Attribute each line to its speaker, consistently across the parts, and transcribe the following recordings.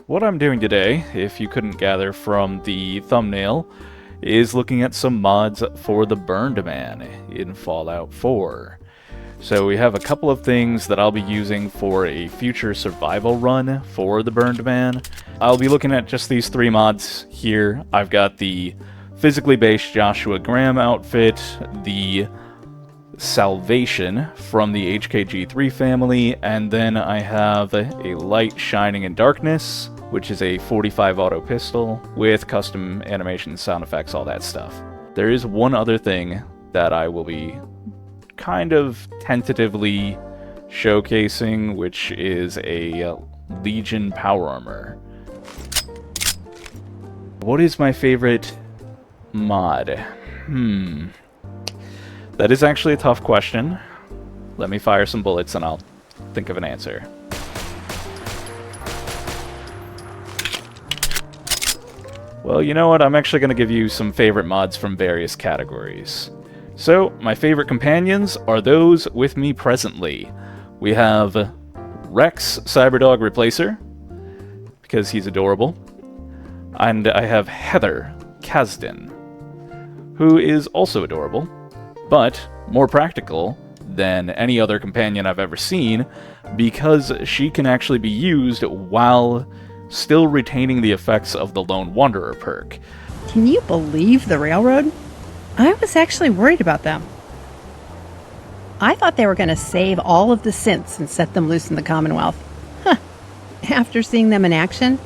Speaker 1: what I'm doing today, if you couldn't gather from the thumbnail, is looking at some mods for the Burned Man in Fallout 4. So we have a couple of things that I'll be using for a future survival run for the Burned Man. I'll be looking at just these three mods here. I've got the physically based Joshua Graham outfit, the Salvation from the HKG3 family, and then I have a Light Shining in Darkness, which is a 45 auto pistol with custom animation, sound effects, all that stuff. There is one other thing that I will be kind of tentatively showcasing, which is a Legion power armor. What is my favorite mod? That is actually a tough question. Let me fire some bullets and I'll think of an answer. Well, you know what? I'm actually going to give you some favorite mods from various categories. So, my favorite companions are those with me presently. We have Rex, Cyberdog Replacer, because he's adorable. And I have Heather, Kasdan, who is also adorable, but more practical than any other companion I've ever seen, because she can actually be used while still retaining the effects of the Lone Wanderer perk.
Speaker 2: Can you believe the railroad? I was actually worried about them. I thought they were going to save all of the synths and set them loose in the Commonwealth. Huh. After seeing them in action,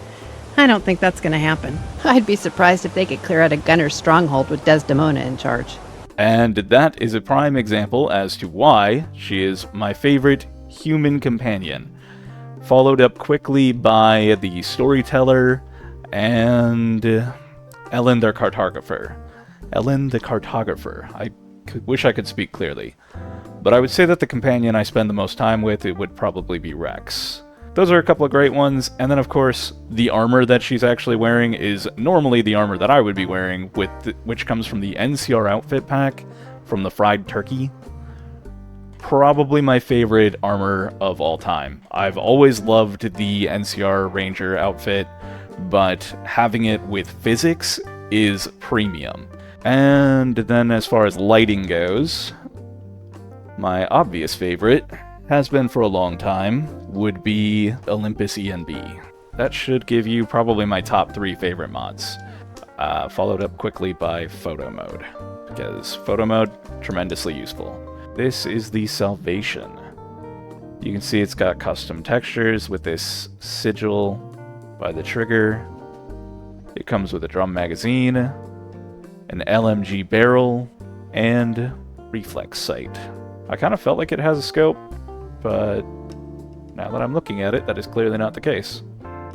Speaker 2: I don't think that's going to happen. I'd be surprised if they could clear out a gunner's stronghold with Desdemona in charge.
Speaker 1: And that is a prime example as to why she is my favorite human companion. Followed up quickly by the Storyteller and Ellen the Cartographer. Ellen the Cartographer. I wish I could speak clearly. But I would say that the companion I spend the most time with, it would probably be Rex. Those are a couple of great ones, and then of course, the armor that she's actually wearing is normally the armor that I would be wearing, which comes from the NCR outfit pack from the Fried Turkey. Probably my favorite armor of all time. I've always loved the NCR Ranger outfit, but having it with physics is premium. And then as far as lighting goes, my obvious favorite, has been for a long time, would be Olympus ENB. That should give you probably my top 3 favorite mods. Followed up quickly by Photo Mode, because Photo Mode, tremendously useful. This is the Salvation. You can see it's got custom textures with this sigil by the trigger. It comes with a drum magazine, an LMG barrel, and reflex sight. I kind of felt like it has a scope, but now that I'm looking at it, that is clearly not the case.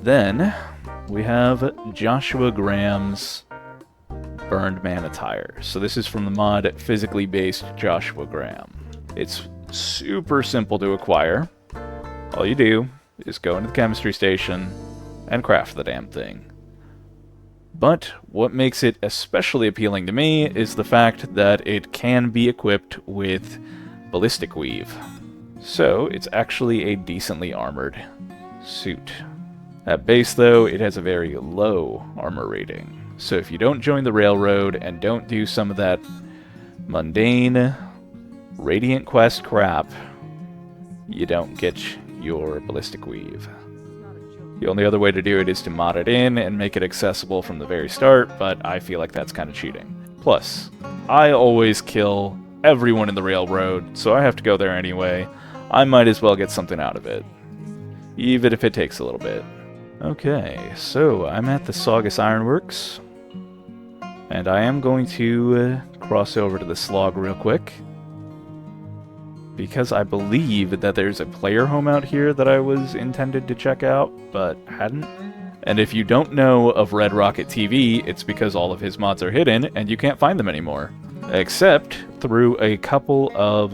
Speaker 1: Then we have Joshua Graham's Burned Man attire. So this is from the mod Physically Based Joshua Graham. It's super simple to acquire. All you do is go into the chemistry station and craft the damn thing. But what makes it especially appealing to me is the fact that it can be equipped with ballistic weave. So it's actually a decently armored suit. At base though, it has a very low armor rating. So if you don't join the railroad and don't do some of that mundane Radiant Quest crap, you don't get your ballistic weave. The only other way to do it is to mod it in and make it accessible from the very start, but I feel like that's kind of cheating. Plus, I always kill everyone in the railroad, so I have to go there anyway. I might as well get something out of it, even if it takes a little bit. Okay, so I'm at the Saugus Ironworks, and I am going to cross over to the Slog real quick, because I believe that there's a player home out here that I was intended to check out, but hadn't. And if you don't know of Red Rocket TV, it's because all of his mods are hidden, and you can't find them anymore. Except through a couple of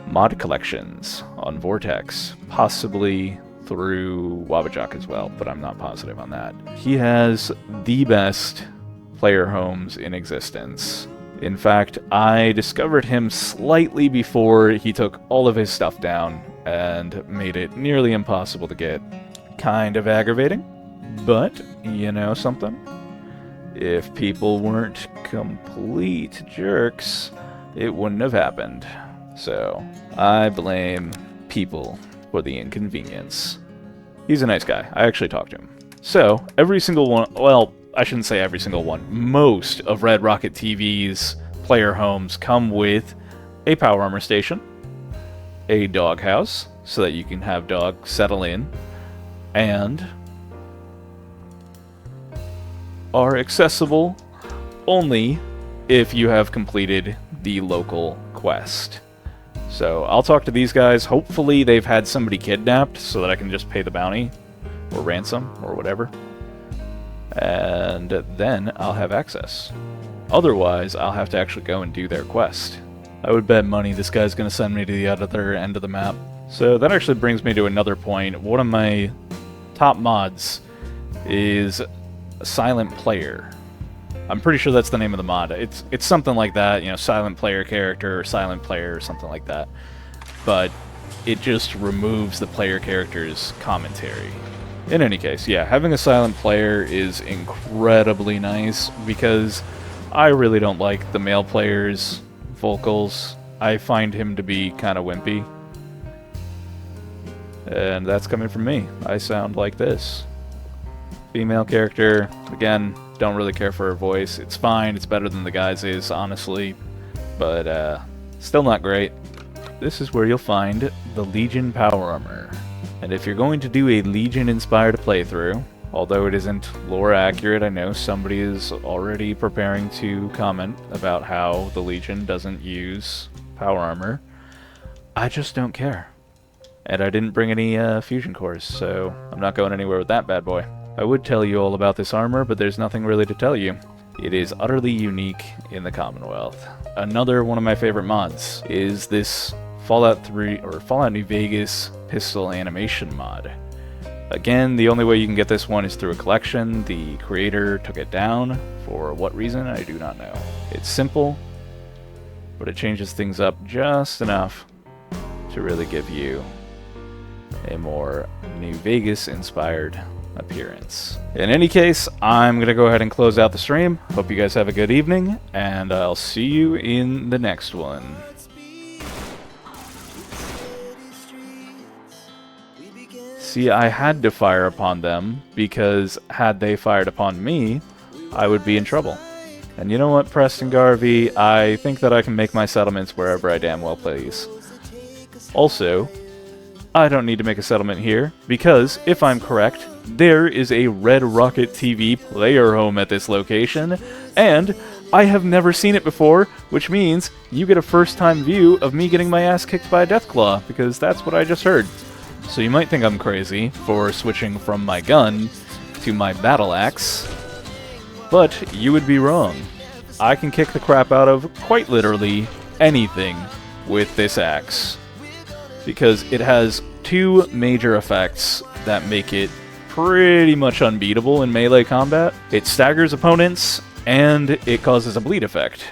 Speaker 1: mod collections on Vortex, possibly through Wabajak as well, but I'm not positive on that. He has the best player homes in existence. In fact, I discovered him slightly before he took all of his stuff down and made it nearly impossible to get. Kind of aggravating, But, you know something? If people weren't complete jerks, it wouldn't have happened. So, I blame people for the inconvenience. He's a nice guy. I actually talked to him. So, every single one, well, I shouldn't say every single one. Most of Red Rocket TV's player homes come with a power armor station, a doghouse, so that you can have dogs settle in, and are accessible only if you have completed the local quest. So I'll talk to these guys. Hopefully they've had somebody kidnapped so that I can just pay the bounty or ransom or whatever. And then I'll have access. Otherwise, I'll have to actually go and do their quest. I would bet money this guy's going to send me to the other end of the map. So that actually brings me to another point. One of my top mods is Silent Player. I'm pretty sure that's the name of the mod. It's something like that, you know, Silent Player character or Silent Player or something like that. But it just removes the player character's commentary. In any case, yeah, having a silent player is incredibly nice because I really don't like the male player's vocals. I find him to be kind of wimpy. And that's coming from me. I sound like this. Female character, again, don't really care for her voice. It's fine, it's better than the guy's is, honestly. But, still not great. This is where you'll find the Legion Power Armor. And if you're going to do a Legion-inspired playthrough, although it isn't lore accurate, I know somebody is already preparing to comment about how the Legion doesn't use power armor. I just don't care. And I didn't bring any fusion cores, so I'm not going anywhere with that bad boy. I would tell you all about this armor, but there's nothing really to tell you. It is utterly unique in the Commonwealth. Another one of my favorite mods is this Fallout 3 or Fallout New Vegas pistol animation mod. Again, the only way you can get this one is through a collection. The creator took it down. For what reason, I do not know. It's simple, but it changes things up just enough to really give you a more New Vegas-inspired appearance. In any case, I'm going to go ahead and close out the stream. Hope you guys have a good evening, and I'll see you in the next one. See, I had to fire upon them, because had they fired upon me, I would be in trouble. And you know what, Preston Garvey, I think that I can make my settlements wherever I damn well please. Also, I don't need to make a settlement here, because, if I'm correct, there is a Red Rocket TV player home at this location, and I have never seen it before, which means you get a first-time view of me getting my ass kicked by a Deathclaw, because that's what I just heard. So you might think I'm crazy for switching from my gun to my battle axe, but you would be wrong. I can kick the crap out of, quite literally, anything with this axe, because it has two major effects that make it pretty much unbeatable in melee combat. It staggers opponents, and it causes a bleed effect.